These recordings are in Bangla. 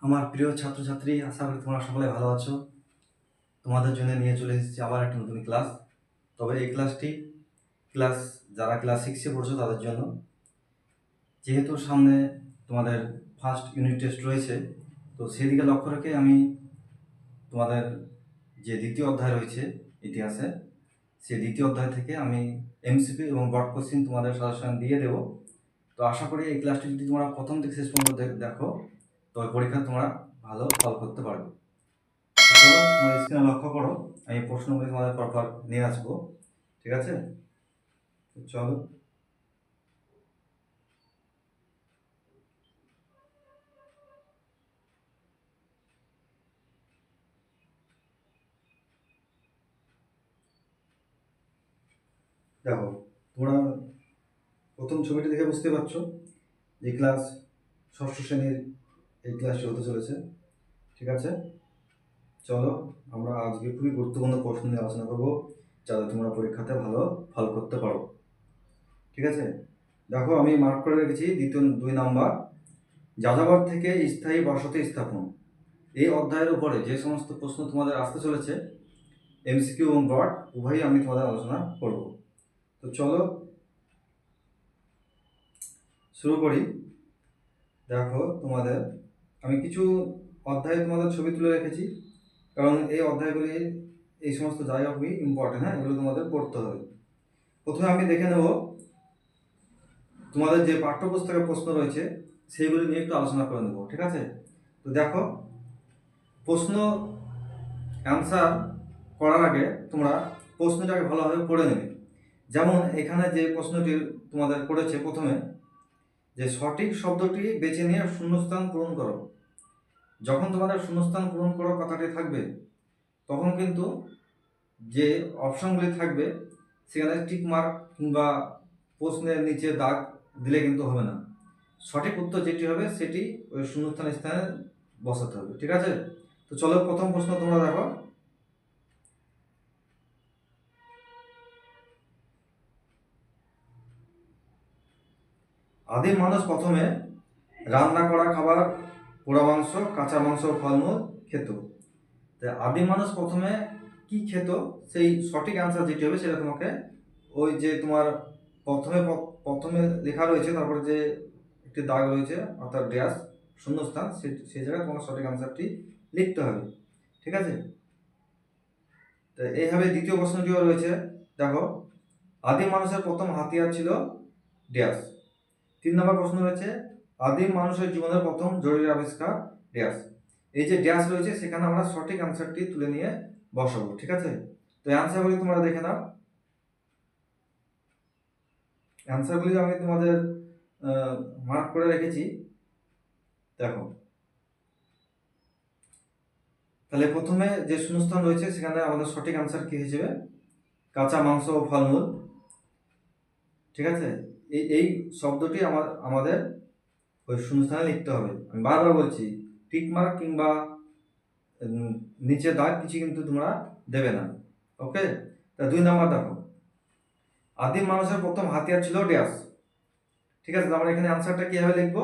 আমার প্রিয় ছাত্রছাত্রী, আশা করি তোমরা সকলে ভালো আছো। তোমাদের জন্য নিয়ে চলে এসেছি আবার একটা নতুন ক্লাস। তবে এই ক্লাস যারা ক্লাস 6-এ পড়ছো তাদের জন্য। যেহেতু সামনে তোমাদের ফার্স্ট ইউনিট টেস্ট রয়েছে, তো সেদিকে লক্ষ্য রেখে আমি তোমাদের যে দ্বিতীয় অধ্যায় রয়েছে ইতিহাসে, সেই দ্বিতীয় অধ্যায় থেকে আমি এমসিকিউ এবং ব্রড কোশ্চিন তোমাদের সাজেশন দিয়ে দেবো। তো আশা করি এই ক্লাসটি যদি তোমরা প্রথম থেকে শেষ পর্যন্ত দেখো, তবে পরীক্ষা তোমরা ভালো ফল করতে পারবে। চলো তোমার স্ক্রিনে লক্ষ্য করো, আমি প্রশ্নগুলি তোমাদের পরপর নিয়ে আসবো, ঠিক আছে? চলো। দেখো, তোমরা প্রথম ছবিটি দেখে বুঝতে পারছো যে ক্লাস ষষ্ঠ শ্রেণীর এই ক্লাসটি হতে চলেছে, ঠিক আছে? চলো আমরা আজকে খুবই গুরুত্বপূর্ণ প্রশ্ন নিয়ে আলোচনা করবো, যাতে তোমরা পরীক্ষাতে ভালো ফল করতে পারো, ঠিক আছে? দেখো, আমি মার্ক করে রেখেছি দ্বিতীয় 2 নাম্বার, যাযাবর থেকে স্থায়ী বসতি স্থাপন। এই অধ্যায়ের উপরে যে সমস্ত প্রশ্ন তোমাদের আসতে চলেছে, এমসিকিউ এবং ব্রড উভয়ই আমি তোমাদের আলোচনা করব। তো চলো শুরু করি। দেখো, তোমাদের আমি কিছু অধ্যায়ে তোমাদের ছবি তুলে রেখেছি, কারণ এই অধ্যায়গুলি এই সমস্ত জায়গা খুবই ইম্পর্টেন্ট। হ্যাঁ, এগুলো তোমাদের পড়তে হবে। প্রথমে আমি দেখে নেব তোমাদের যে পাঠ্যপুস্তকের প্রশ্ন রয়েছে সেইগুলি নিয়ে একটু আলোচনা করে নেব, ঠিক আছে? তো দেখো, প্রশ্ন অ্যান্সার করার আগে তোমরা প্রশ্নটাকে ভালোভাবে পড়ে নেবে। যেমন এখানে যে প্রশ্নটি তোমাদের করেছে প্রথমে, যে সঠিক শব্দটি বেছে নিয়ে শূন্যস্থান পূরণ করো। যখন তোমাদের শূন্যস্থান পূরণ করো কথাটি থাকবে, তখন কিন্তু যে অপশনগুলি থাকবে সেখানে টিক মার্ক কিংবা প্রশ্নের নিচে দাগ দিলে কিন্তু হবে না। সঠিক উত্তর যেটি হবে সেটি ওই শূন্যস্থান স্থানে বসাতে হবে, ঠিক আছে? তো চলো প্রথম প্রশ্ন তোমরা দেখো। আদিম মানুষ প্রথমে রান্না করা খাবার, পোড়া মাংস, কাঁচা মাংস, ফলমূল খেত। আদিম মানুষ প্রথমে কি খেত, সেই সঠিক অ্যান্সার যেটি হবে সেটা তোমাকে ওই যে তোমার প্রথমে প্রথমে লেখা রয়েছে, তারপরে যে একটি দাগ রয়েছে অর্থাৎ ড্যাশ শূন্যস্থান, সেই জায়গায় তোমার সঠিক অ্যান্সারটি লিখতে হবে, ঠিক আছে? তো এইভাবে দ্বিতীয় প্রশ্নটিও রয়েছে। দেখো, আদিম মানুষের প্রথম হাতিয়ার ছিল ড্যাশ। 3 নম্বর প্রশ্ন রয়েছে, আদিম মানুষের জীবনের প্রথম জরুরি আবিষ্কার ড্যাশ। এই যে ড্যাশ রয়েছে সেখানে আমরা সঠিক অ্যান্সারটি তুলে নিয়ে বসাবো, ঠিক আছে? তো অ্যান্সারগুলি তোমরা দেখে নাও। অ্যান্সারগুলি আমি তোমাদের মার্ক করে রেখেছি, দেখো। তাহলে প্রথমে যে শূন্যস্থান রয়েছে সেখানে আমাদের সঠিক অ্যান্সার কি হিসেবে কাঁচা মাংস ও ফলমূল, ঠিক আছে? এই শব্দটি আমাদের ওই শূন্যস্থানে লিখতে হবে। আমি বারবার বলছি, টিক মার্ক কিংবা নিচে দাগ কিছু কিন্তু তোমরা দেবে না, ওকে? তা 2 নাম্বার দেখো, আদিম মানুষের প্রথম হাতিয়ার ছিল ড্যাশ, ঠিক আছে? আমরা এখানে অ্যান্সারটা কিভাবে লিখবো?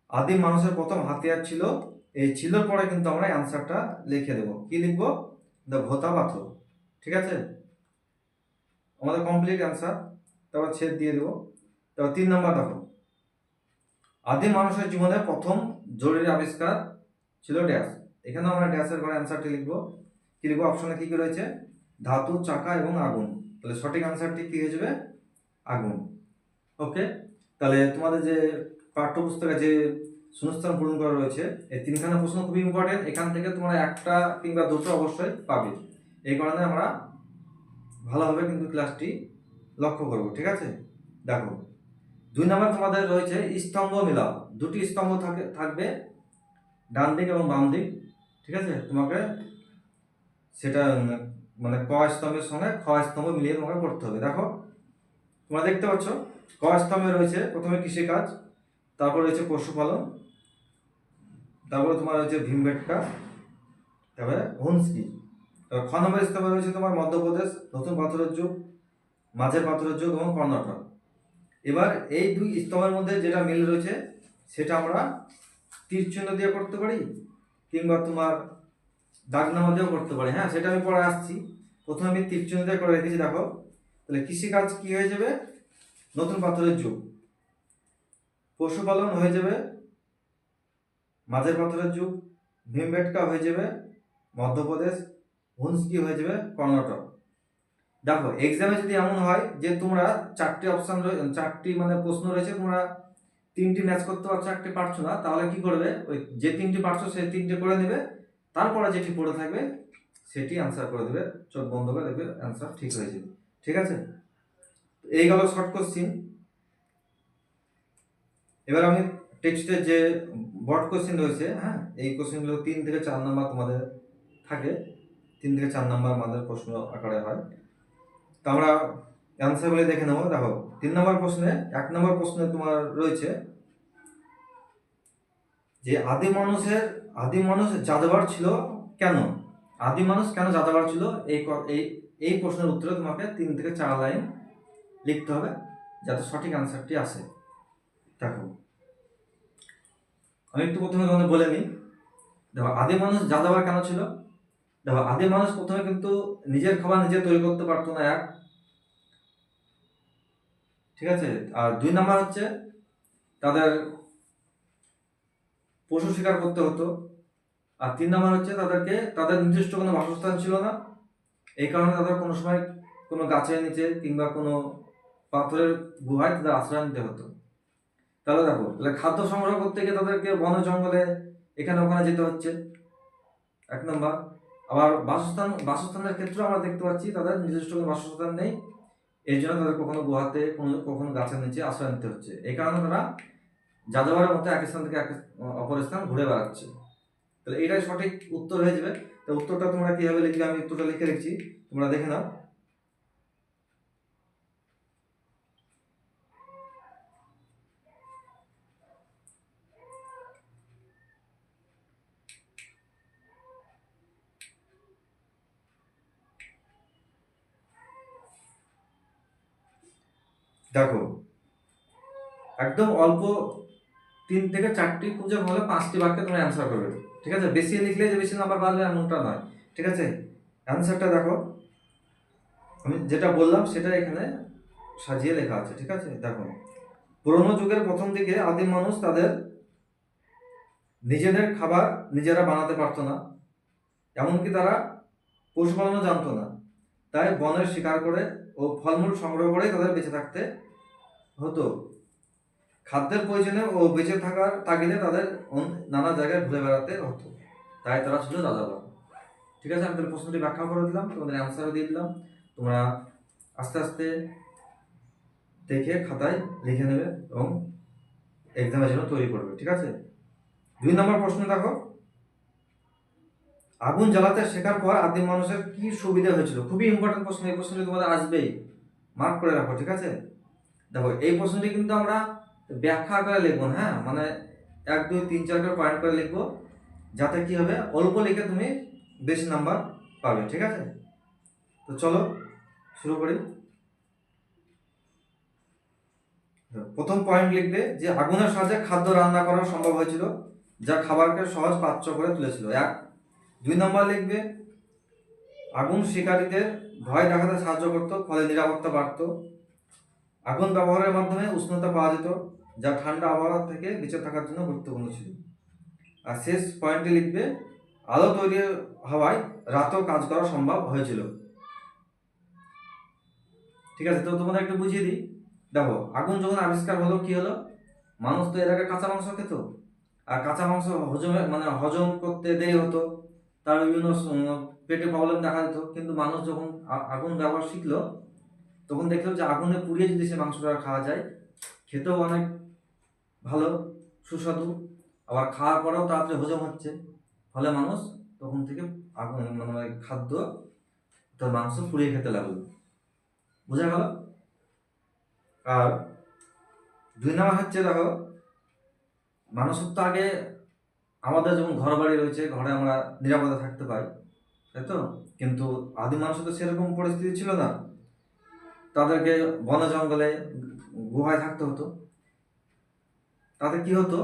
আদিম মানুষের প্রথম হাতিয়ার ছিল, এই ছিলর পরে কিন্তু আমরা অ্যান্সারটা লিখে দেবো। কি লিখবো? দ্য ভোতা পাথর, ঠিক আছে? আমাদের কমপ্লিট অ্যান্সার, তারপর ছেদ দিয়ে দেবো। তারপর 3 নাম্বার দেখো, আদিম মানুষের জীবনে প্রথম জরুরি আবিষ্কার ছিল ড্যাশ। এখানে আমরা ড্যাশের ঘরে অ্যান্সারটি লিখবো। কি লিখবো? অপশনে কি কি রয়েছে? ধাতু, চাকা এবং আগুন। তাহলে সঠিক অ্যান্সারটি কি হয়ে যাবে? আগুন, ওকে? তাহলে তোমাদের যে পাঠ্যপুস্তকে যে শূন্যস্থান পূরণ করা রয়েছে, এই 3খানা প্রশ্ন খুবই ইম্পর্টেন্ট। এখান থেকে তোমরা একটা কিংবা দুটো অবশ্যই পাবে। এই কারণে আমরা ভালোভাবে কিন্তু ক্লাসটি লক্ষ্য করব, ঠিক আছে? দেখো, 2 নম্বর তোমাদের রয়েছে স্তম্ভ মিলাও। 2টি স্তম্ভ থাকবে, ডান দিক এবং বাম দিক, ঠিক আছে? তোমাকে সেটা মানে ক স্তম্ভের সঙ্গে খ স্তম্ভ মিলিয়ে তোমাকে করতে হবে। দেখো, তোমরা দেখতে পাচ্ছ ক স্তম্ভে রয়েছে প্রথমে কৃষিকাজ, তারপর রয়েছে পশুপালন, তারপরে তোমার রয়েছে ভীমবেটকা, তারপরে হুন্সকি। খ নম্বর স্তম্ভে রয়েছে তোমার মধ্যপ্রদেশ, নতুন পাথরের যুগ, মাঝের পাথরের যুগ এবং কর্ণাটক। এবার এই 2 স্তম্ভের মধ্যে যেটা মিল রয়েছে সেটা আমরা তীর চিহ্ন দিয়ে করতে পারি, কিংবা তোমার দাগনামা দিয়েও করতে পারি। হ্যাঁ, সেটা আমি পরে আসছি। প্রথমে আমি তীর চিহ্ন দিয়ে করে রেখেছি, দেখো। তাহলে কৃষিকাজ কি হয়ে যাবে? নতুন পাথরের যুগ। পশুপালন হয়ে যাবে মাঝের পাথরের যুগ। ভীমবেটকা হয়ে যাবে মধ্যপ্রদেশ। হুন্সকি হয়ে যাবে কর্ণাটক। দেখো, এক্সামে যদি এমন হয় যে তোমরা চারটি মানে প্রশ্ন রয়েছে, তোমরা 3টি ম্যাচ করতে পারছো, 1টি পারছো না, তাহলে কি করবে? ওই যে 3টি পারছো সেই 3টে করে নেবে, তারপরে যেটি পড়ে থাকবে সেটি অ্যান্সার করে দেবে। চোখ বন্ধ করে দেখবে অ্যান্সার ঠিক হয়ে যাবে। ঠিক আছে, এই গেল শর্ট কোশ্চিন। এবার আমি টেক্সটের যে বড় কোশ্চিন রয়েছে, হ্যাঁ, এই কোশ্চিনগুলো 3 থেকে 4 নাম্বার তোমাদের থাকে। 3 থেকে 4 নাম্বার আমাদের প্রশ্ন আকারে হয়। তো আমরা অ্যান্সারগুলো দেখে নেবো। দেখো, 3 নম্বর প্রশ্নে, 1 নম্বর প্রশ্নে তোমার রয়েছে যে আদি মানুষ যাযাবর ছিল কেন? আদি মানুষ কেন যাযাবর ছিল? এই প্রশ্নের উত্তরে তোমাকে 3 থেকে 4 লাইন লিখতে হবে, যাতে সঠিক অ্যান্সারটি আসে। দেখো, আমি একটু প্রথমে তোমাদের বলে নিই। দেখো, আদি মানুষ যাযাবর কেন ছিল? দেখো, আদি মানুষ প্রথমে কিন্তু নিজের খাবার নিজে তৈরি করতে পারতো না, এক। ঠিক আছে, আর 2 নাম্বার হচ্ছে তাদের পশু শিকার করতে হতো। আর 3 নাম্বার হচ্ছে তাদের নির্দিষ্ট কোনো বাসস্থান ছিল না। এই কারণে তাদের কোনো সময় কোনো গাছের নিচে কিংবা কোনো পাথরের গুহায় তাদের আশ্রয় নিতে হতো। তাহলে দেখো, খাদ্য সংগ্রহ করতে গিয়ে তাদেরকে বনে জঙ্গলে এখানে ওখানে যেতে হচ্ছে, 1 নম্বর। আবার বাসস্থানের ক্ষেত্রে আমরা দেখতে পাচ্ছি তাদের নিজস্ব কোনো বাসস্থান নেই, এই জন্য তাদের কখনো গুহাতে কখনো গাছের নিচে আশ্রয় নিতে হচ্ছে। এই কারণে তারা যাযাবরের মতো এক স্থান থেকে অপর স্থান ঘুরে বেড়াচ্ছে। তাহলে এটাই সঠিক উত্তর হয়ে যাবে। তো উত্তরটা তোমরা কিভাবে লিখবে, আমি উত্তরটা লিখে রেখেছি, তোমরা দেখে নাও। দেখো, একদম অল্প 3 থেকে 4টি খুঁজে হলে 5টি বাক্যে তোমরা অ্যান্সার করবে। ঠিক আছে, বেশি লিখলে যে বেশি নাম্বার পাবে এমনটা নয়। ঠিক আছে, অ্যান্সারটা দেখো, আমি যেটা বললাম সেটা এখানে সাজিয়ে লেখা আছে। ঠিক আছে, দেখো, পুরোনো যুগের প্রথম দিকে আদিম মানুষ তাদের নিজেদের খাবার নিজেরা বানাতে পারতো না, এমনকি তারা পশুপালনও জানতো না। তাই বনের শিকার করে ও ফলমূল সংগ্রহ করে তাদের বেঁচে থাকতে হতো। খাদ্যের প্রয়োজনে ও বেঁচে থাকার তাগিদে তাদের নানা জায়গায় ঘুরে বেড়াতে হতো, তাই তারা ছিল যাযাবর। ঠিক আছে, আমি তাহলে প্রশ্নটি ব্যাখ্যা করে দিলাম, তোমাদের অ্যান্সারও দিয়ে দিলাম। তোমরা আস্তে আস্তে দেখে খাতায় লিখে নেবে এবং এক্সামের জন্য তৈরি করবে। ঠিক আছে, 2 নম্বর প্রশ্ন দেখো, আগুন জ্বালাতে শেখার পর আদিম মানুষের কি সুবিধা হয়েছিল? খুবই ইম্পর্টেন্ট প্রশ্ন, এই প্রশ্নটি তোমাদের আসবেই, মার্ক করে রাখো। ঠিক আছে, দেখো, এই প্রশ্নটি কিন্তু আমরা ব্যাখ্যা করে লিখবো, হ্যাঁ, মানে 1 2 3 4 করে পয়েন্ট করে লিখবো, যাতে কি হবে, অল্প লিখে তুমি বেশি নাম্বার পাবে। ঠিক আছে, তো চলো শুরু করি। প্রথম পয়েন্ট লিখবে যে আগুনের সাহায্যে খাদ্য রান্না করা সম্ভব হয়েছিল, যা খাবারকে সহজ পাচ্য করে তুলেছিল, 1। 2 নম্বর লিখবে আগুন শিকারীদের ভয় দেখাতে সাহায্য করত, ফলে নিরাপত্তা বাড়ত। আগুন ব্যবহারের মাধ্যমে উষ্ণতা পাওয়া যেত, যা ঠান্ডা আবহাওয়া থেকে বেঁচে থাকার জন্য গুরুত্বপূর্ণ ছিল। আর শেষ পয়েন্টে লিখবে আলো তৈরি হওয়ায় রাতেও কাজ করা সম্ভব হয়েছিল। ঠিক আছে, তো তোমাদের একটু বুঝিয়ে দিই। দেখো, আগুন যখন আবিষ্কার হলো, কি হলো, মানুষ তো এর আগে কাঁচা মাংস খেত, আর কাঁচা মাংস হজম করতে দেরি হতো, তার বিভিন্ন পেটে প্রবলেম দেখা যেত। কিন্তু মানুষ যখন আগুন ব্যবহার শিখলো, তখন দেখলো যে আগুনে পুড়িয়ে যদি সে মাংসটা খাওয়া যায়, খেতেও অনেক ভালো, সুস্বাদু, আবার খাওয়ার পরেও তাড়াতাড়ি হজম হচ্ছে। ফলে মানুষ তখন থেকে আগুন খাদ্য তার মাংস পুড়িয়ে খেতে লাগলো। বোঝা গেল? আর 2 নম্বর হচ্ছে, দেখো, মানুষের তো আগে আমাদের যেমন ঘর বাড়ি রয়েছে, ঘরে আমরা নিরাপদে থাকতে পাই, তাই তো? কিন্তু আদি মানুষের তো সেরকম পরিস্থিতি ছিল না, তাদেরকে বনে জঙ্গলে গুহায় থাকতে হতো। তাতে কি হতো,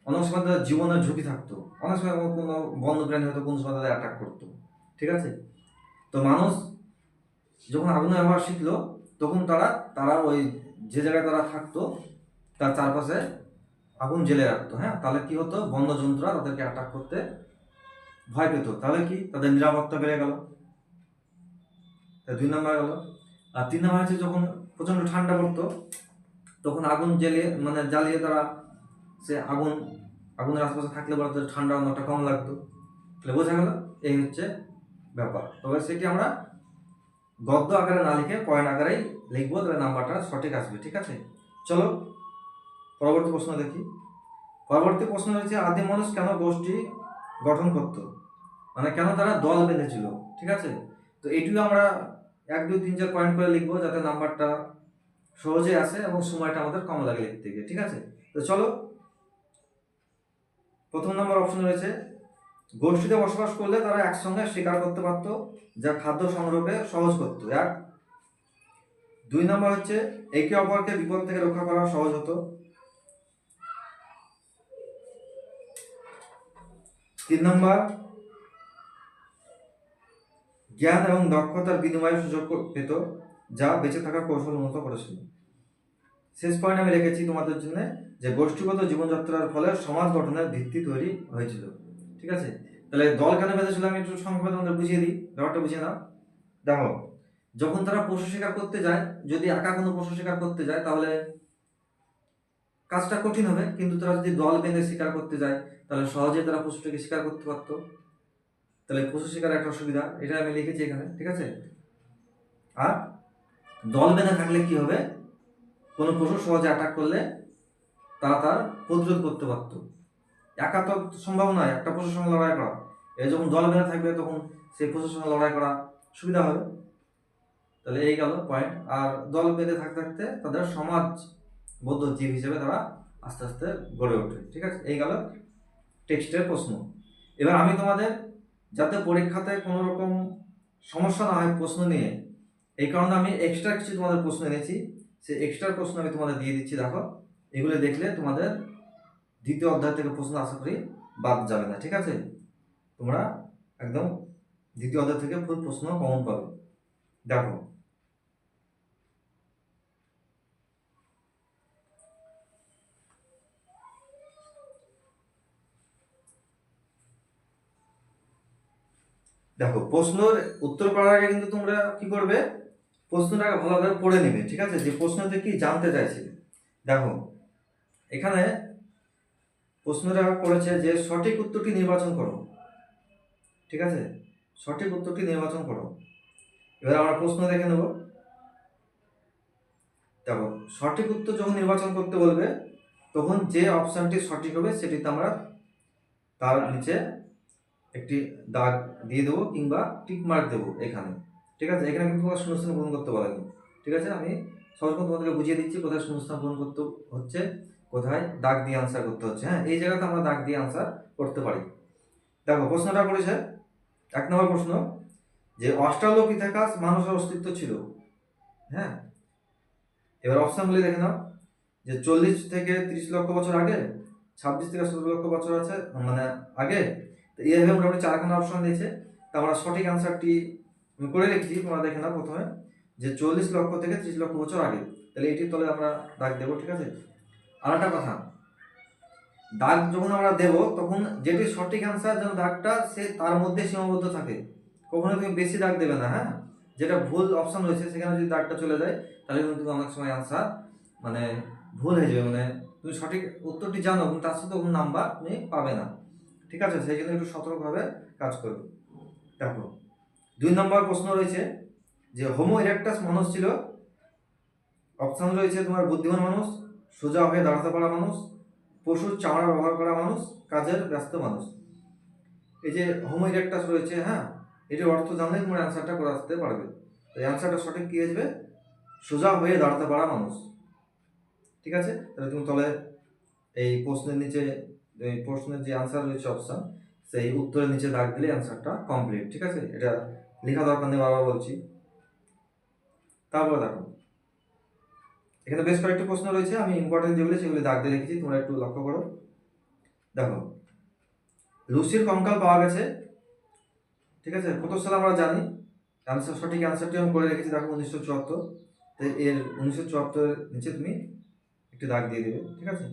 অনেক সময় তাদের জীবনের ঝুঁকি থাকতো, অনেক সময় কোনো বন্য প্রাণী হয়তো কোনো সময় তাদের অ্যাটাক করতো। ঠিক আছে, তো মানুষ যখন আগুনের ব্যবহার শিখলো তখন তারা তারা ওই যে জায়গায় তারা থাকতো তার চারপাশে আগুন জ্বেলে রাখতো। হ্যাঁ, তাহলে কি হতো, বন্য জন্তুরা তাদেরকে অ্যাটাক করতে ভয় পেত। তাহলে কি, তাদের নিরাপত্তা বেড়ে গেল। 2 নম্বর গেল। আর 3 নম্বর হচ্ছে যখন প্রচন্ড ঠান্ডা পড়তো তখন আগুন জ্বালিয়ে তারা সে আগুনের আশপাশে থাকলে বলে তাদের ঠান্ডা অনেকটা কম লাগতো। তাহলে বোঝা গেল, এই হচ্ছে ব্যাপার। তবে সেটি আমরা গদ্য আকারে না লিখে পয়েন্ট আকারেই লিখবো, তাহলে নাম্বারটা সঠিক আসবে। ঠিক আছে, চলো পরবর্তী প্রশ্ন দেখি। পরবর্তী প্রশ্ন হচ্ছে আদিম মানুষ কেন গোষ্ঠী গঠন করত, মানে কেন তারা দল বেঁধেছিল। ঠিক আছে, তো এটিও আমরা 1 2 3 4 পয়েন্ট করে লিখবো যাতে নাম্বারটা সহজে আসে এবং সময়টা আমাদের কম লাগে লিখতে গিয়ে। ঠিক আছে, তো চলো প্রথম নম্বর অপশন রয়েছে গোষ্ঠীতে বসবাস করলে তারা একসঙ্গে শিকার করতে পারতো, যা খাদ্য সংগ্রহকে সহজ করতো। 2 নম্বর হচ্ছে একে অপরকে বিপদ থেকে রক্ষা করা সহজ হতো। 3 নম্বর জ্ঞান এবং দক্ষতার বিনিময়ের সুযোগ পেত, যা বেঁচে থাকার কৌশল উন্নত করেছিল। শেষ পয়েন্ট আমি রেখেছি তোমাদের জন্য যে গোষ্ঠীগত জীবনযাত্রার ফলে সমাজ গঠনের ভিত্তি তৈরি হয়েছিল। ঠিক আছে, তাহলে দল কেন বেঁধেছিল আমি একটু সংক্ষেপে তোমাদের বুঝিয়ে দিই, ব্যাপারটা বুঝিয়ে নাও। দেখো, যখন তারা পশু শিকার করতে যায়, যদি একা কোনো পশু শিকার করতে যায় তাহলে কাজটা কঠিন হবে, কিন্তু তারা যদি দল বেঁধে শিকার করতে যায় তাহলে সহজে তারা পশুটাকে শিকার করতে পারতো। তাহলে পশু শিকার একটা সুবিধা, এটা আমি লিখেছি এখানে। ঠিক আছে, আর দল বেঁধে থাকলে কি হবে, কোনো পশু সহজে অ্যাটাক করলে তারা তার প্রতিরোধ করতে পারত। একা তো সম্ভব নয় একটা পশুর সঙ্গে লড়াই করা, এই যখন দল বেঁধে থাকবে তখন সেই পশুর সঙ্গে লড়াই করা সুবিধা হবে। তাহলে এই গেল পয়েন্ট। আর দল বেঁধে থাকতে থাকতে তাদের সমাজবদ্ধ জীব হিসেবে তারা আস্তে আস্তে গড়ে ওঠে। ঠিক আছে, এই গেল টেক্সটের প্রশ্ন। এবার আমি তোমাদের যাতে পরীক্ষাতে কোনো রকম সমস্যা না হয় প্রশ্ন নিয়ে, এই কারণে আমি এক্সট্রা কিছু তোমাদের প্রশ্ন এনেছি, সেই এক্সট্রা প্রশ্ন আমি তোমাদের দিয়ে দিচ্ছি। দেখো, এগুলো দেখলে তোমাদের দ্বিতীয় অধ্যায় থেকে প্রশ্ন আশা করি বাদ যাবে না। ঠিক আছে, তোমরা একদম দ্বিতীয় অধ্যায় থেকে ফুল প্রশ্ন কমন পাবে। দেখো, দেখো প্রশ্নের উত্তর করার আগে কিন্তু তোমরা কি করবে, প্রশ্নটাকে ভালোভাবে পড়ে নেবে। ঠিক আছে, যে প্রশ্নতে কি জানতে চাইছিলে। দেখো, এখানে প্রশ্নটা করেছে যে সঠিক উত্তরটি নির্বাচন করো। ঠিক আছে, সঠিক উত্তরটি নির্বাচন করো। এবার আমরা প্রশ্ন দেখে নেব। দেখো, সঠিক উত্তর যখন নির্বাচন করতে বলবে তখন যে অপশনটি সঠিক হবে সেটিতে আমরা তার নিচে একটি দাগ দিয়ে দেবো কিংবা টিক মার্ক দেবো এখানে। ঠিক আছে, এখানে কিন্তু তোমার শূন্যস্থান পূরণ করতে বলেনি। ঠিক আছে, আমি সহজ করে তোমাদেরকে বুঝিয়ে দিচ্ছি কোথায় শূন্যস্থান পূরণ করতে হচ্ছে, কোথায় দাগ দিয়ে আনসার করতে হচ্ছে। হ্যাঁ, এই জায়গাতে আমরা দাগ দিয়ে আনসার করতে পারি। দেখো, প্রশ্নটা করেছে 1 নম্বর প্রশ্ন যে অস্ট্রালোপিথেকাস মানুষের অস্তিত্ব ছিল। হ্যাঁ, এবার অপশনগুলি দেখে নাও যে 40 থেকে 30 লক্ষ বছর আগে, 26 থেকে 17 লক্ষ বছর আছে আগে। তো এইভাবে মোটামুটি 4খানা অপশন দিয়েছে। তা আমরা সঠিক অ্যান্সারটি করে রেখেছি, তোমরা দেখে নাও প্রথমে যে 40 লক্ষ থেকে 30 লক্ষ বছর আগে। তাহলে এটির তলে আমরা দাগ দেবো। ঠিক আছে, আর একটা কথা, দাগ যখন আমরা দেব তখন যেটি সঠিক অ্যান্সার যেন দাগটা সে তার মধ্যে সীমাবদ্ধ থাকে, কখনো তুমি বেশি দাগ দেবে না। হ্যাঁ, যেটা ভুল অপশন রয়েছে সেখানে যদি দাগটা চলে যায় তাহলে কিন্তু অনেক সময় অ্যান্সার ভুল হয়ে যাবে, তুমি সঠিক উত্তরটি জানো কিন্তু তার সাথে কোনো নাম্বার তুমি পাবে না। ঠিক আছে, সেই জন্য একটু সতর্কভাবে কাজ করবে। দেখো, 2 নম্বর প্রশ্ন রয়েছে যে হোমো ইরেক্টাস মানুষ ছিল। অপশন রয়েছে তোমার বুদ্ধিমান মানুষ, সোজা হয়ে দাঁড়াতে পারা মানুষ, পশুর চামড়া ব্যবহার করা মানুষ, কাজের ব্যস্ত মানুষ। এই যে হোমো ইরেক্টাস রয়েছে, হ্যাঁ, এটির অর্থ জানলেই তোমার অ্যান্সারটা করে আসতে পারবে। এই অ্যান্সারটা সঠিক কি আসবে, সোজা হয়ে দাঁড়াতে পারা মানুষ। ঠিক আছে, তাহলে তুমি তাহলে এই প্রশ্নের নিচে এই প্রশ্নের যে অ্যান্সার রয়েছে অপশন, সেই উত্তরের নিচে দাগ দিলে অ্যান্সারটা কমপ্লিট। ঠিক আছে, এটা লেখা দরকার নেই, বারবার বলছি। তারপরে দেখো, এখানে বেশ কয়েকটি প্রশ্ন রয়েছে, আমি ইম্পর্টেন্ট যেগুলো সেগুলি দাগ দিয়ে রেখেছি, তোমরা একটু লক্ষ্য করো। দেখো, লুসির কঙ্কাল পাওয়া গেছে, ঠিক আছে, কত সালে আমরা জানি। সঠিক অ্যান্সারটি আমি করে রেখেছি, দেখো 1974। তো এর 1974 নিচে তুমি একটি দাগ দিয়ে দেবে, ঠিক আছে।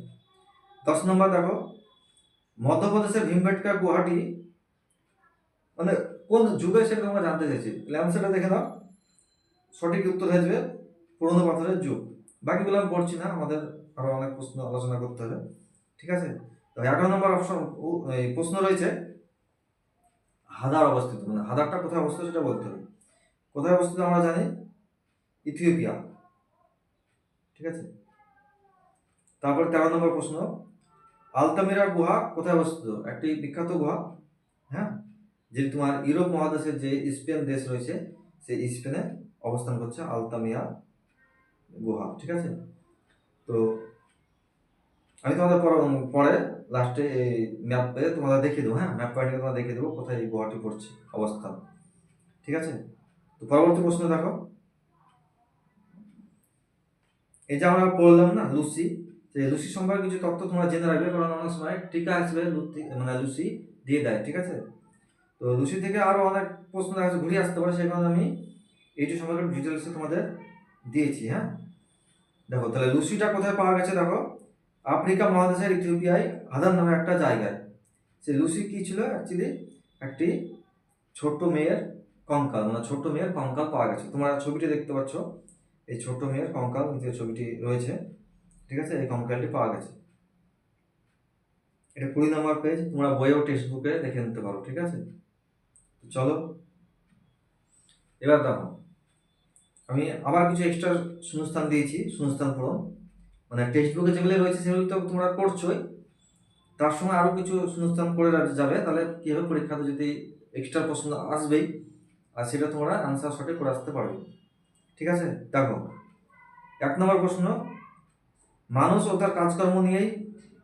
10 নম্বর দেখো, মধ্যপ্রদেশের ভীমবেটকা গুহাটি মানে কোন যুগে সেটা তোমরা জানতে চাইছি, অ্যান্সারটা দেখে নাও। সঠিক উত্তর হয়ে যাবে পুরনো পাথরের যুগ। বাকিগুলো আমি পড়ছি না, আমাদের আরো অনেক প্রশ্ন আলোচনা করতে হবে, ঠিক আছে। তো 11 নম্বর অপশন এই প্রশ্ন রয়েছে, হাদার অবস্থিত, মানে হাদারটা কোথায় অবস্থিত সেটা বলতে হবে। কোথায় অবস্থিত আমরা জানি, ইথিওপিয়া, ঠিক আছে। তারপর 13 নম্বর প্রশ্ন, আলতামিরা গুহা কোথায় অবস্থিত? একটি বিখ্যাত গুহা, হ্যাঁ, যে তোমার ইউরোপ মহাদেশের যে স্পেন দেশ রয়েছে, সেই স্পেনে অবস্থান করছে আলতামিয়া গুহা, ঠিক আছে। তো আমি তোমাদের পরে লাস্টে এই ম্যাপে তোমাদের দেখিয়ে দেবো, হ্যাঁ, ম্যাপ পয়েন্টে তোমাদের দেখিয়ে দেবো কোথায় এই গুহাটি পড়ছে অবস্থান, ঠিক আছে। তো পরবর্তী প্রশ্ন দেখো, এই যে আমরা পড়লাম না লুসি, লুসি সম্পর্কে কিছু তথ্য তোমরা জেনে রাখবে, কারণ অনেক সময় টিকা হিসেবে মানে লুসি দিয়ে দেয়, ঠিক আছে। তো লুসি থেকে আরো অনেক প্রশ্ন দেখা যাচ্ছে ঘুরিয়ে আসতে পারে, সেই কারণে আমি এইটি সম্পর্কে ডিটেলসে তোমাদের দিয়েছি, হ্যাঁ। দেখো তাহলে লুসিটা কোথায় পাওয়া গেছে, দেখো আফ্রিকা মহাদেশের ইথিওপিয়ায় হাদার নামে একটা জায়গায়। সেই লুসি কি ছিল, অ্যাকচুয়ালি একটি ছোট্ট মেয়ের কঙ্কাল, মানে ছোট্ট মেয়ের কঙ্কাল পাওয়া গেছে। তোমরা ছবিটি দেখতে পাচ্ছ, এই ছোট্ট মেয়ের কঙ্কাল যে ছবিটি রয়েছে, ঠিক আছে, এই কঙ্কালটি পাওয়া গেছে। এটা 20 নম্বর পেজ, তোমরা বইও টেক্সট বুকে দেখে নিতে পারো, ঠিক আছে। চলো এবার দেখো, আমি আবার কিছু এক্সট্রা শূন্যস্থান দিয়েছি, শূন্যস্থান পূরণ, মানে টেক্সট বুকে যেগুলো রয়েছে সেগুলো তো তোমরা করছোই, তার সঙ্গে আরো কিছু শূন্যস্থান করে যাবে, তাহলে কি হবে, পরীক্ষাতে যদি এক্সট্রা প্রশ্ন আসবেই, আর সেটা তোমরা আনসার সঠিক করে আসতে পারবে, ঠিক আছে। দেখো 1 নম্বর প্রশ্ন, মানুষ ও তার কাজকর্ম নিয়েই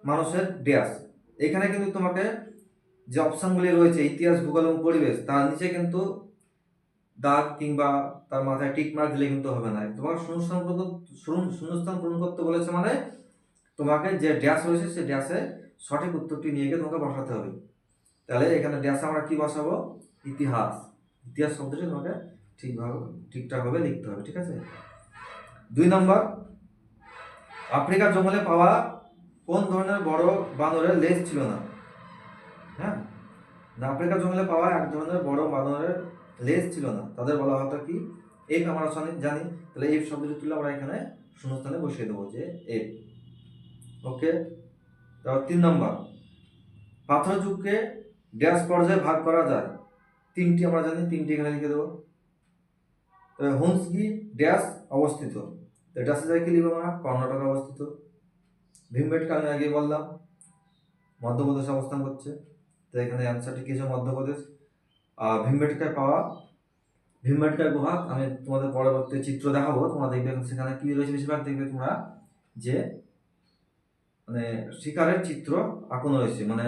মানুষের ড্যাশ। এখানে কিন্তু তোমাকে যে অপশনগুলি রয়েছে, ইতিহাস, ভূগোল এবং পরিবেশ, তার নিচে কিন্তু দাগ কিংবা তার মাথায় টিক মার্ক দিলে কিন্তু হবে না। তোমার শূন্যস্থান পূরণ করতে বলেছে, মানে তোমাকে যে ড্যাশ রয়েছে সেই ড্যাশে সঠিক উত্তরটি নিয়ে গিয়ে তোমাকে বসাতে হবে। তাহলে এখানে ড্যাশে আমরা কি বসাবো, ইতিহাস। ইতিহাস শব্দটি তোমাকে ঠিকঠাকভাবে লিখতে হবে, ঠিক আছে। 2 নম্বর, আফ্রিকার জঙ্গলে পাওয়া কোন ধরনের বড় বানরের লেজ ছিল না? হ্যাঁ, আফ্রিকার জঙ্গলে পাওয়া এক ধরনের বড় বানরের লেজ ছিল না, তাদের বলা হতো কি, এফ। আমরা জানি, তাহলে এফ শব্দটি তুলে আমরা এখানে শূন্যস্থানে বসিয়ে দেবো যে এফ, ওকে। তারপর 3 নম্বর, পাথর যুগকে ড্যাশ পর্যায়ে ভাগ করা যায়, 3টি আমরা জানি, 3টি এখানে লিখে দেবো। তবে হুন্সগি ড্যাশ অবস্থিত, তো ড্যাশে যায় কি লিখবো আমরা, কর্ণাটকে অবস্থিত। ভীমবেটকা আমি আগে বললাম মধ্যপ্রদেশে অবস্থান করছে, তো এখানে অ্যান্সারটি কি হচ্ছে, মধ্যপ্রদেশ। আর ভীমবেটকা গুহা আমি তোমাদের পরবর্তী চিত্র দেখাবো, তোমরা দেখবে সেখানে কি রয়েছে, বেশিরভাগ দেখবে তোমরা যে মানে শিকারের চিত্র আঁকানো রয়েছে। মানে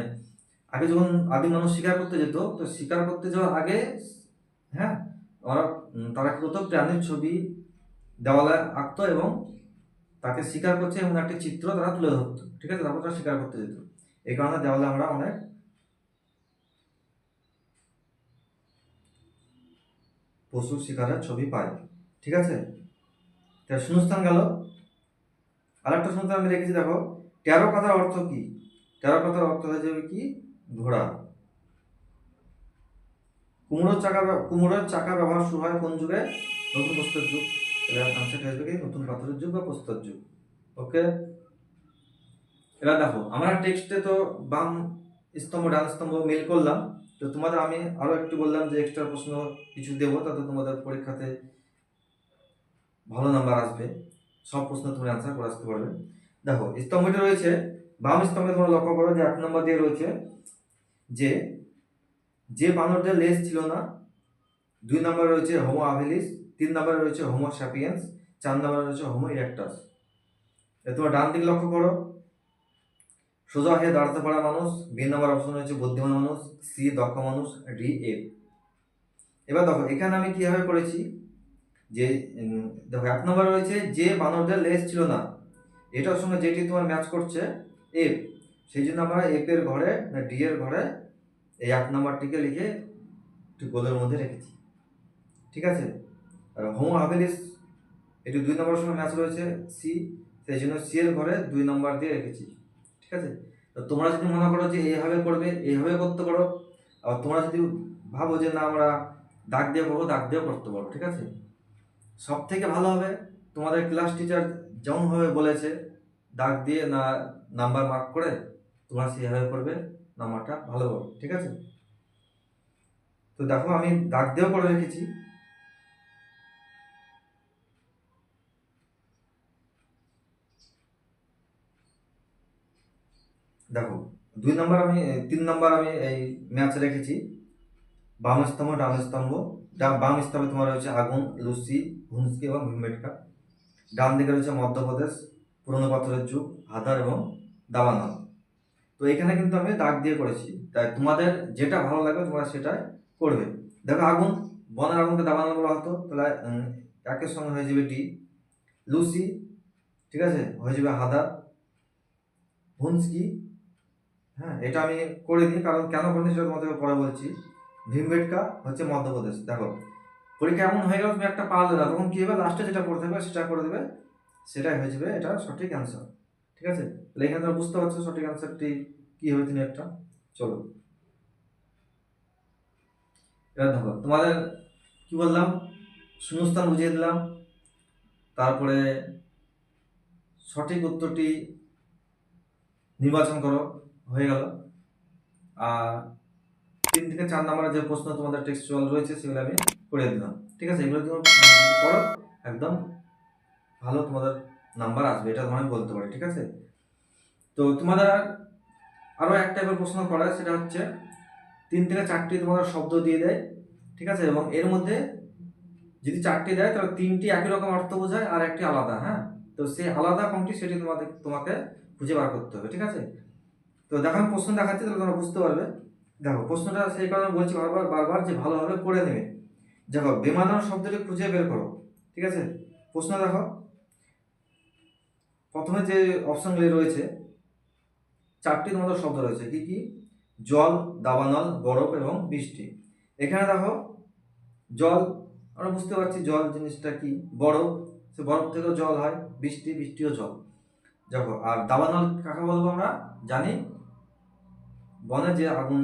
আগে যখন আদিম মানুষ শিকার করতে যেত, তো শিকার করতে যাওয়ার আগে, হ্যাঁ, তারা কি করতো, প্রাণীর ছবি দেওয়ালে আঁকতো এবং তাকে শিকার করছে এমন একটি চিত্র তারা তুলে ধরতো, ঠিক আছে, তারপর তারা শিকার করতে যেত। এই কারণে দেওয়ালে আমরা অনেক পশু শিকারের ছবি পাই, ঠিক আছে। শূন্যস্থান গেল। আর একটা শূন্যস্থান আমি রেখেছি, দেখো 13 কথার অর্থ কি? 13 কথার অর্থ হয়ে যাবে কি, ঘোড়া। কুমড়োর চাকা ব্যবহার শুরু হয় কোন যুগে? নতুন প্রস্তর যুগ। তাহলে আনসারটা আসবে কি, নতুন পাথরের যুগ বা প্রস্তর যুগ, ওকে। এবার দেখো, আমরা টেক্সটে তো বাম স্তম্ভ ডান স্তম্ভ মিল করলাম, তো তোমাদের আমি আরো একটু বললাম যে এক্সট্রা প্রশ্ন কিছু দেবো, তাতে তোমাদের পরীক্ষাতে ভালো নাম্বার আসবে, সব প্রশ্ন তুমি আনসার করে আসতে পারবে। দেখো স্তম্ভটি রয়েছে, বাম স্তম্ভে তোমরা লক্ষ্য করো যে 8 নম্বর দিয়ে রয়েছে যে যে বানরদের লেজ ছিল না। 2 নম্বরে রয়েছে হোমো হ্যাবিলিস, 3 নম্বরে রয়েছে হোমো স্যাপিয়েন্স, 4 নম্বরে রয়েছে হোমো ইরেক্টাস। তোমরা ডান দিকে লক্ষ্য করো, সোজা হয়ে দাঁড়াতে পারা মানুষ, বি নম্বর অপশন রয়েছে বুদ্ধিমান মানুষ, সি দক্ষ মানুষ, ডি এফ। এবার দেখো এখানে আমি কিভাবে করেছি, যে দেখো 1 নম্বরে রয়েছে যে বানরদের লেজ ছিল না, এটার সঙ্গে যেটি তোমার ম্যাচ করছে এফ, সেই জন্য আমরা এফ এর ঘরে না ডি এর ঘরে এই 1 নাম্বারটিকে লিখে একটু গোলের মধ্যে রেখেছি। ঠিক আছে, আর হোমো হ্যাবিলিস এটি 2 নম্বরের সঙ্গে ম্যাচ রয়েছে সি, সেই জন্য সি এর ঘরে 2 নম্বর দিয়ে রেখেছি। ঠিক আছে, তো তোমরা যদি মনে করো যে এইভাবে করবে, এইভাবে করতে পারো। আর তোমরা যদি ভাবো যে না আমরা দাগ দিয়ে করবো, দাগ দিয়েও করতে পারো। ঠিক আছে, সব থেকে ভালো হবে তোমাদের ক্লাস টিচার যেমনভাবে বলেছে দাগ দিয়ে না নাম্বার মার্ক করে তোমরা সেইভাবে করবে, নাম্বারটা ভালো হবে। ঠিক আছে, তো দেখো আমি দাগ দিয়েও করে রেখেছি। দেখো 2 নম্বর আমি 3 নম্বর আমি এই ম্যাচ রেখেছি বাম স্তম্ভ ডান স্তম্ভ। বাম স্তম্ভে তোমার রয়েছে আগুন, লুসি, হুমস্কি এবং ভীমবেটকা। ডান দিকে রয়েছে মধ্যপ্রদেশ, পুরনো পাথরের যুগ, হাদার এবং দাবানল। তো এখানে কিন্তু আমি দাগ দিয়ে করেছি, তাই তোমাদের যেটা ভালো লাগবে তোমরা সেটাই করবে। দেখো আগুন, বনের আগুনকে দাবানল বলা হতো, তাহলে একের সঙ্গে হয়ে যাবে ডি। লুসি, ঠিক আছে, হয়ে যাবে হাদার। হুমস্কি, হ্যাঁ এটা আমি করে দিই, কারণ কেন করিনি সেটা তোমাদেরকে পরে বলছি। ভীমবেটকা হচ্ছে মধ্যপ্রদেশ। দেখো পরীক্ষা এমন হয়ে গেল তুমি একটা পারলে না, তখন কি হবে, লাস্টে যেটা পড়ে থাকবে সেটা করে দেবে, সেটাই হয়ে যাবে এটা সঠিক অ্যান্সার। ঠিক আছে, তাহলে এখানে তোমরা বুঝতে পারছো সঠিক অ্যান্সারটি কি হবে তিনি একটা। চলো এবার দেখো তোমাদের কি বললাম, শূন্যস্থান বুঝিয়ে দিলাম, তারপরে সঠিক উত্তরটি নির্বাচন করো, হয়ে গেল। আর 3 থেকে 4 নম্বরের যে প্রশ্ন তোমাদের টেক্সচুয়াল রয়েছে সেগুলো আমি করে দিলাম। ঠিক আছে, এগুলো তুমি করো, একদম ভালো তোমাদের নাম্বার আসবে, এটা আমি বলতে পারি। ঠিক আছে, তো তোমাদের আরও এক টাইপের প্রশ্ন করা, সেটা হচ্ছে 3 থেকে 4টি তোমাদের শব্দ দিয়ে দেয়। ঠিক আছে, এবং এর মধ্যে যদি 4টি দেয় তাহলে 3টি একই রকম অর্থ বোঝায় আর একটি আলাদা। হ্যাঁ, তো সেই আলাদা কোনটি সেটি তোমাকে খুঁজে বার করতে হবে। ঠিক আছে, তো দেখো আমি প্রশ্ন দেখাচ্ছি, তাহলে তোমরা বুঝতে পারবে। দেখো প্রশ্নটা সেই কারণে বলছি বারবার যে ভালোভাবে পড়ে নেবে। দেখো বেমানান শব্দটি খুঁজে বের করো। ঠিক আছে, প্রশ্ন দেখো, প্রথমে যে অপশনগুলি রয়েছে 4টি তোমাদের শব্দ রয়েছে, কি কি? জল, দাবানল, বরফ এবং বৃষ্টি। এখানে দেখো জল, আমরা বুঝতে পারছি জল জিনিসটা কি, বরফ, সে বরফ থেকেও জল হয়, বৃষ্টি, বৃষ্টিও জল। দেখো আর দাবানল কাকে বলবো আমরা জানি, বনে যে আগুন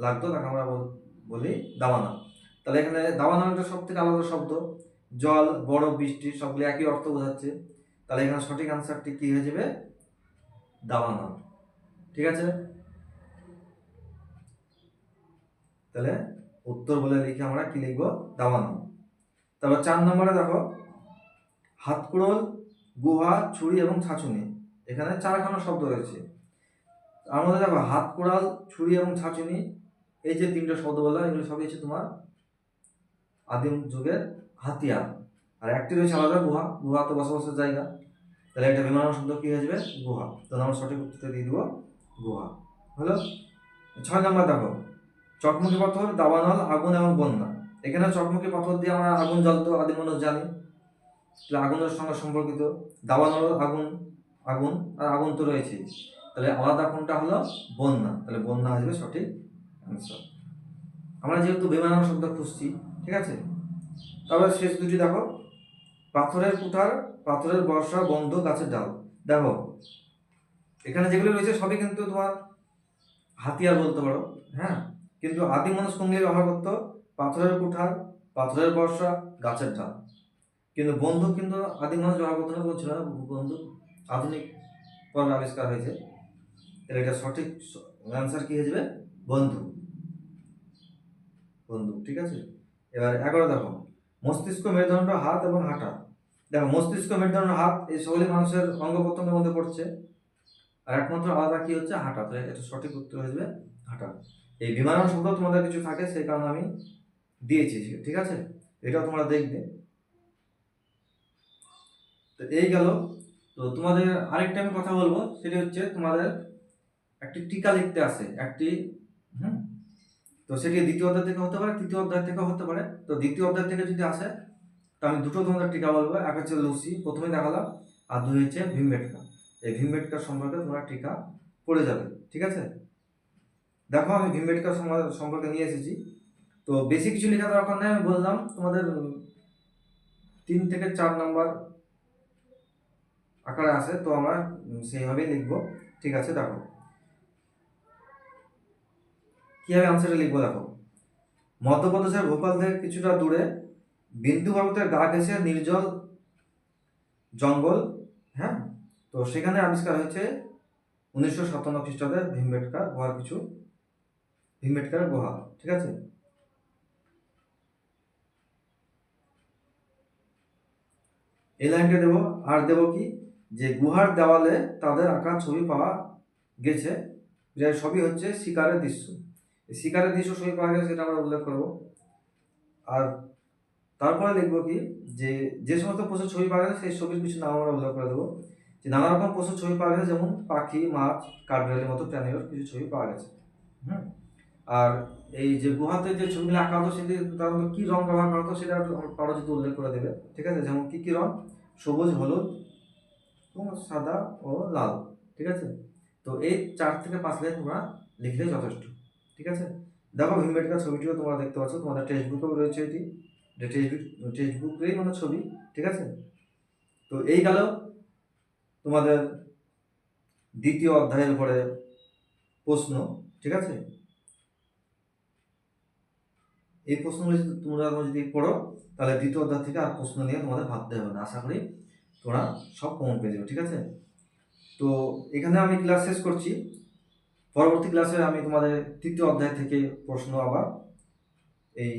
লাগতো তাকে আমরা বলি দাবানল। তাহলে এখানে দাবানলটা সব থেকে আলাদা শব্দ, জল, বরফ, বৃষ্টি সবগুলো একই অর্থ বোঝাচ্ছে, তাহলে এখানে সঠিক আনসারটি কি হয়ে যাবে, দাবানল। ঠিক আছে, তাহলে উত্তর বলে লিখে আমরা কি লিখবো, দাবানল। তারপর 4 নম্বরে দেখো হাতকুড়োল, গুহা, ছুরি এবং ছাঁচুনি। এখানে 4খানা শব্দ রয়েছে, তার মধ্যে দেখো হাত কোড়াল, ছুরি এবং ছাঁচুনি, এই যে 3টে শব্দ বললাম এগুলো সবই হচ্ছে তোমার আদিম যুগের হাতিয়ার। আর একটি রয়েছে আলাদা, গুহা, গুহা তো বসবাসের জায়গা, তাহলে একটা বিমানন শব্দ কি হয়ে যাবে, গুহা। তাহলে আমরা সঠিক উত্তরটা দিয়ে দিব গুহা। হলো 6 নম্বর দেখো চকমকি পাথর, দাবানল, আগুন এবং বন্যা। এখানে চকমকি পাথর দিয়ে আমরা আগুন জ্বলতো আদিম মানুষ জানি, তাহলে আগুনের সঙ্গে সম্পর্কিত। দাবানল আগুন, আগুন আর আগুন তো রয়েছে, তাহলে আলাদা কোনটা হলো, বন্যা, তাহলে বন্যা আসবে সঠিক অ্যান্সার। আমরা যেহেতু বেমানান শব্দ খুঁজছি। ঠিক আছে, তারপরে শেষ দুটি দেখো পাথরের কুঠার, পাথরের বর্ষা, বন্ধ, গাছের ডাল। দেখো এখানে যেগুলো রয়েছে সবই কিন্তু তোমার হাতিয়ার বলতে পারো। হ্যাঁ, কিন্তু আদিম মানুষ কোনগুলি ব্যবহার করতো, পাথরের কুঠার, পাথরের বর্ষা, গাছের ডাল। কিন্তু বন্দুক কিন্তু আদিম মানুষ ব্যবহার করতো না, ছিল না, বন্দুক আধুনিক পর্বে আবিষ্কার হয়েছে। তাহলে এটা সঠিক অ্যান্সার কি হয়ে যাবে, বন্দুক, বন্দুক। ঠিক আছে, এবার 11 দেখো মস্তিষ্ক, মেরুদণ্ড, হাত এবং হাঁটা। দেখো মস্তিষ্ক, মেরুদণ্ড, হাত এই সকলই মানুষের অঙ্গ প্রত্যঙ্গের মধ্যে পড়ছে, আর একমাত্র আলাদা কি হচ্ছে, হাঁটা। তাহলে এটা সঠিক উত্তর হয়ে যাবে হাঁটা। এই বিমানন শব্দ তোমাদের কিছু থাকে সেই কারণে আমি দিয়েছি। ঠিক আছে, এটাও তোমরা দেখবে। তো এই গেল। তো তোমাদের আরেকটা আমি কথা বলবো, সেটা হচ্ছে তোমাদের একটি টিকা লিখতে আসে একটি, তো সেটি দ্বিতীয় অধ্যায় থেকে হতে পারে, তৃতীয় অধ্যায় থেকে হতে পারে। তো দ্বিতীয় অধ্যায় থেকে যদি আসে তো আমি দুটো তোমাদের টিকা বলবো, এক হচ্ছে লুসি প্রথমে দেখালাম, আর 2 হচ্ছে ভীমবেটকা। এই ভীমবেটকার সম্পর্কে তোমরা টিকা পড়ে যাবে। ঠিক আছে। দেখো আমি ভীমবেটকা সম্পর্কে নিয়ে এসেছি। তো বেশি কিছু লেখা দরকার নেই, আমি বললাম তোমাদের 3 থেকে 4 নম্বর আকারে আসে, তো আমরা সেইভাবেই লিখবো। ঠিক আছে, দেখো কিভাবে আনসারটা লিখবো। দেখো, মধ্যপ্রদেশের ভোপাল থেকে কিছুটা দূরে বিন্দু পর্বতের গা ঘেঁষে নির্জল জঙ্গল, হ্যাঁ, তো সেখানে আবিষ্কার হয়েছে 1957 খ্রিস্টাব্দে ভীমবেটকার গুহা। ঠিক আছে, এই লাইনটা দেবো। আর দেবো কি, যে গুহার দেওয়ালে তাদের আঁকা ছবি পাওয়া গেছে, যে সবই হচ্ছে শিকারের দৃশ্য। শিকারের দৃশ্য ছবি পাওয়া গেছে, সেটা আমরা উল্লেখ করবো। আর তারপরে লিখবো কি, যে যে সমস্ত পশুর ছবি পাওয়া গেছে সেই ছবির কিছু নাম আমরা উল্লেখ করে দেবো। যে নানা রকম পশুর ছবি পাওয়া গেছে, যেমন পাখি, মাছ, কাঠবিড়ালির মতো প্রাণীর কিছু ছবি পাওয়া গেছে। হুম। আর এই যে গুহাতে যে ছবিগুলো আঁকা হতো, সেটি তার মধ্যে কী রং ব্যবহার করা হতো সেটা পারো যদি উল্লেখ করে দেবে। ঠিক আছে, যেমন কী কী রং, সবুজ, হলুদ এবং সাদা ও লাল। ঠিক আছে, তো এই 4 থেকে 5 লাইন তোমরা লিখলে যথেষ্ট। ঠিক আছে, দেখো ভীমবেটকা ছবিটিও তোমরা দেখতে পাচ্ছ, তোমাদের টেক্সট বুকেও রয়েছে এটি, টেক্সট বুকেরই মানে ছবি। ঠিক আছে, তো এই গেল তোমাদের দ্বিতীয় অধ্যায়ের উপরে প্রশ্ন। ঠিক আছে, এই প্রশ্নগুলো যদি তোমরা যদি পড়ো, তাহলে দ্বিতীয় অধ্যায় থেকে আর প্রশ্ন নিয়ে তোমাদের ভাবতে হবে না। আশা করি তোমরা সব কমন পেয়ে যাবে। ঠিক আছে, তো এখানে আমি ক্লাস শেষ করছি। পরবর্তী ক্লাসে আমি তোমাদের তৃতীয় অধ্যায় থেকে প্রশ্ন আবার এই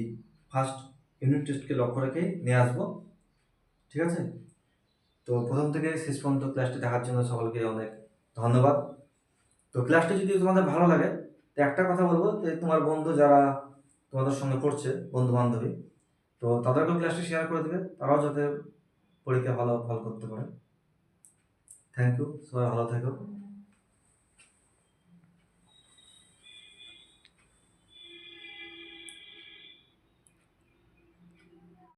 ফার্স্ট ইউনিট টেস্টকে লক্ষ্য রেখে নিয়ে আসবো। ঠিক আছে, তো প্রথম থেকে শেষ পর্যন্ত ক্লাসটি দেখার জন্য সকলকে অনেক ধন্যবাদ। তো ক্লাসটি যদি তোমাদের ভালো লাগে, তো একটা কথা বলবো, যে তোমার বন্ধু যারা তোমাদের সঙ্গে পড়ছে, বন্ধু বান্ধবী, তো তাদেরকেও ক্লাসটি শেয়ার করে দেবে, তারাও যাতে পরীক্ষা ভালো ফল করতে পারে। থ্যাংক ইউ, সবাই ভালো থেকো।